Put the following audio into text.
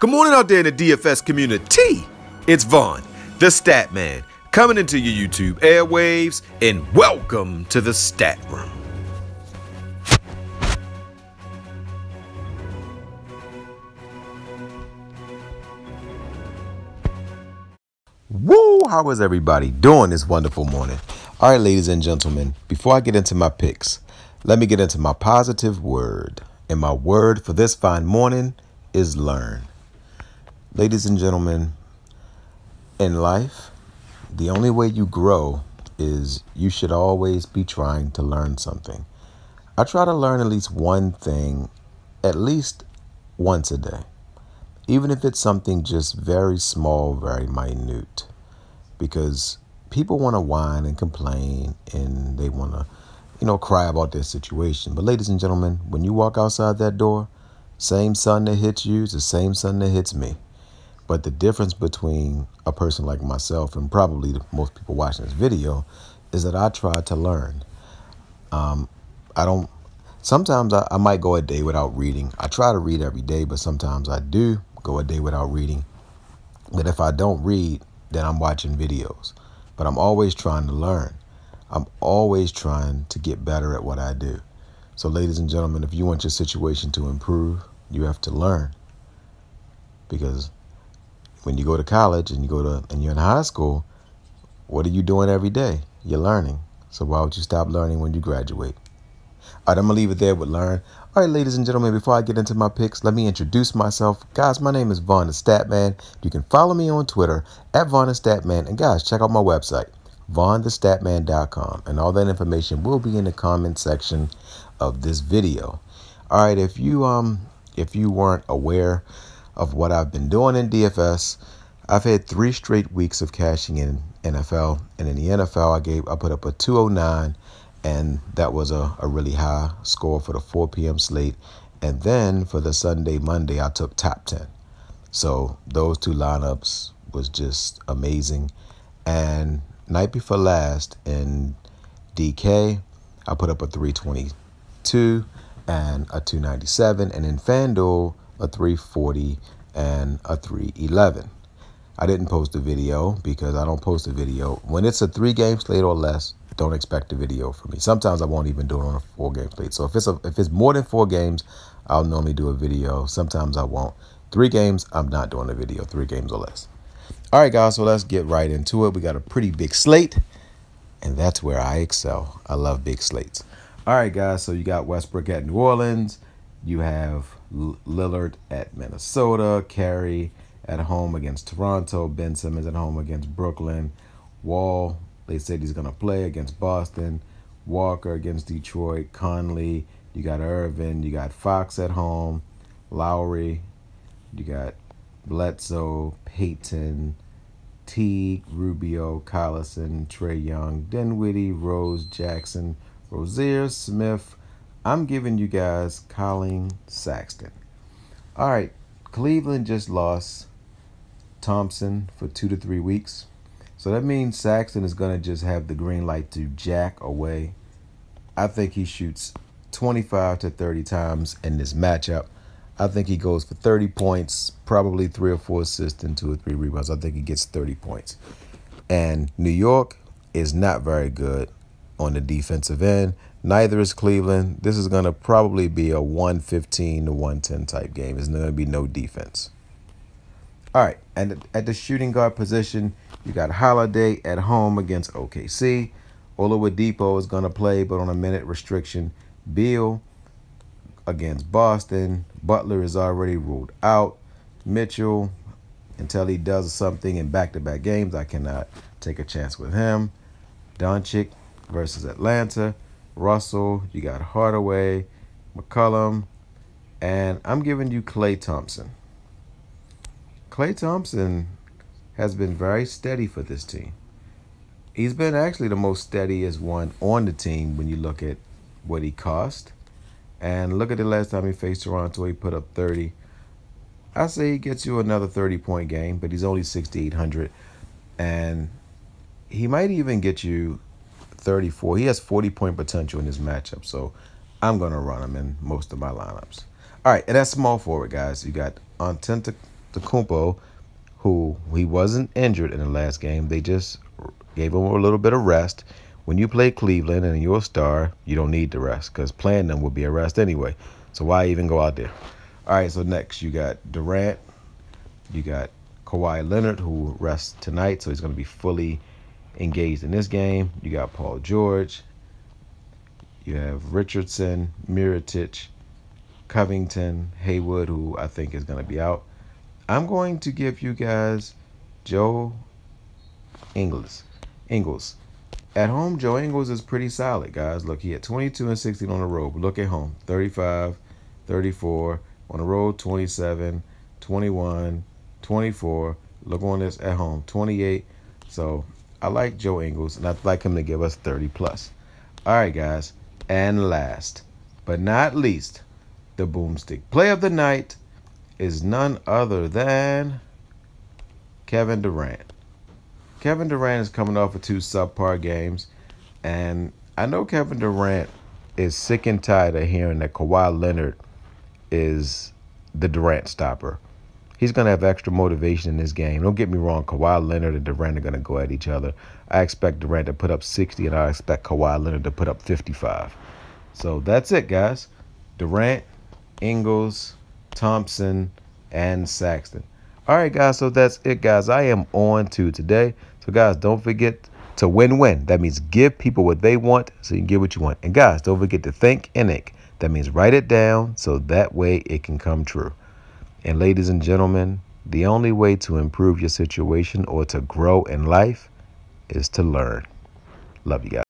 Good morning out there in the DFS community. It's Vaughn, the Stat Man, coming into your YouTube airwaves, and welcome to the Stat Room. Woo! How is everybody doing this wonderful morning? All right, ladies and gentlemen, before I get into my picks, let me get into my positive word. And my word for this fine morning is learn. Ladies and gentlemen, in life, the only way you grow is you should always be trying to learn something. I try to learn at least one thing, at least once a day, even if it's something just very small, very minute, because people want to whine and complain and they want to, cry about their situation. But ladies and gentlemen, when you walk outside that door, same sun that hits you is the same sun that hits me. But the difference between a person like myself and probably most people watching this video is that I try to learn. Sometimes I might go a day without reading. I try to read every day, but sometimes I do go a day without reading. But if I don't read, then I'm watching videos. But I'm always trying to learn. I'm always trying to get better at what I do. So ladies and gentlemen, if you want your situation to improve, you have to learn. Because when you go to college and you're in high school, what are you doing every day? You're learning. So why would you stop learning when you graduate? All right, I'm going to leave it there with learn. All right, ladies and gentlemen, before I get into my picks, let me introduce myself. Guys, my name is Vaughn the Statman. You can follow me on Twitter at VonnTheStaTman. And guys, check out my website, VonnTheStatman.com. And all that information will be in the comment section of this video. All right, if you weren't aware of what I've been doing in DFS, I've had 3 straight weeks of cashing in NFL. And in the NFL, I put up a 209. And that was a really high score for the 4 p.m. slate. And then for the Sunday, Monday, I took top 10. So those 2 lineups was just amazing. And night before last in DK, I put up a 322 and a 297. And in FanDuel, a 340 and a 311. I didn't post a video because I don't post a video. When it's a 3-game slate or less, don't expect a video from me. Sometimes I won't even do it on a 4-game slate. So if it's more than 4 games, I'll normally do a video. Sometimes I won't. 3 games, I'm not doing a video. 3 games or less. All right, guys, so let's get right into it. We got a pretty big slate, and that's where I excel. I love big slates. All right, guys, so you got Westbrook at New Orleans. You have Lillard at Minnesota. Carey at home against Toronto. Ben Simmons at home against Brooklyn. Wall, they said he's going to play against Boston. Walker against Detroit. Conley. You got Irvin. You got Fox at home. Lowry. You got Bledsoe, Payton, Teague, Rubio, Collison, Trae Young, Dinwiddie, Rose, Jackson, Rozier, Smith. I'm giving you guys Colin Sexton. All right, Cleveland just lost Thompson for 2 to 3 weeks. So that means Sexton is going to just have the green light to jack away. I think he shoots 25 to 30 times in this matchup. I think he goes for 30 points, probably 3 or 4 assists and 2 or 3 rebounds. I think he gets 30 points. And New York is not very good on the defensive end. Neither is Cleveland. This is going to probably be a 115 to 110 type game. There's going to be no defense. All right, and at the shooting guard position, you got Holiday at home against OKC. Oladipo is going to play, but on a minute restriction. Beal against Boston. Butler is already ruled out. Mitchell, until he does something in back-to-back games, I cannot take a chance with him. Doncic versus Atlanta. Russell, you got Hardaway, McCollum, and I'm giving you Klay Thompson. Klay Thompson has been very steady for this team. He's been actually the most steadiest one on the team when you look at what he cost. And look at the last time he faced Toronto, he put up 30. I say he gets you another 30-point game, but he's only 6,800. And he might even get you 34. He has 40-point potential in this matchup, so I'm going to run him in most of my lineups. All right, and that's small forward, guys. You got Antetokounmpo, who he wasn't injured in the last game. They just gave him a little bit of rest. When you play Cleveland and you're a star, you don't need the rest because playing them would be a rest anyway. So why even go out there? All right, so next you got Durant. You got Kawhi Leonard, who rests tonight, so he's going to be fully engaged in this game. You got Paul George. You have Richardson, Mirotic, Covington, Haywood, who I think is going to be out. I'm going to give you guys Joe Ingles. At home, Joe Ingles is pretty solid, guys. Look, he had 22 and 16 on the road. But look at home, 35, 34. On the road, 27, 21, 24. Look on this at home, 28. So I like Joe Ingles, and I'd like him to give us 30 plus. All right, guys. And last but not least, the boomstick play of the night is none other than Kevin Durant. Kevin Durant is coming off of 2 subpar games, and I know Kevin Durant is sick and tired of hearing that Kawhi Leonard is the Durant stopper. He's going to have extra motivation in this game. Don't get me wrong, Kawhi Leonard and Durant are going to go at each other. I expect Durant to put up 60, and I expect Kawhi Leonard to put up 55. So that's it, guys. Durant, Ingles, Thompson, and Saxton. All right, guys, so that's it, guys. I am on to today. So, guys, don't forget to win-win. That means give people what they want so you can get what you want. And, guys, don't forget to think and ink. That means write it down so that way it can come true. And, ladies and gentlemen, the only way to improve your situation or to grow in life is to learn. Love you guys.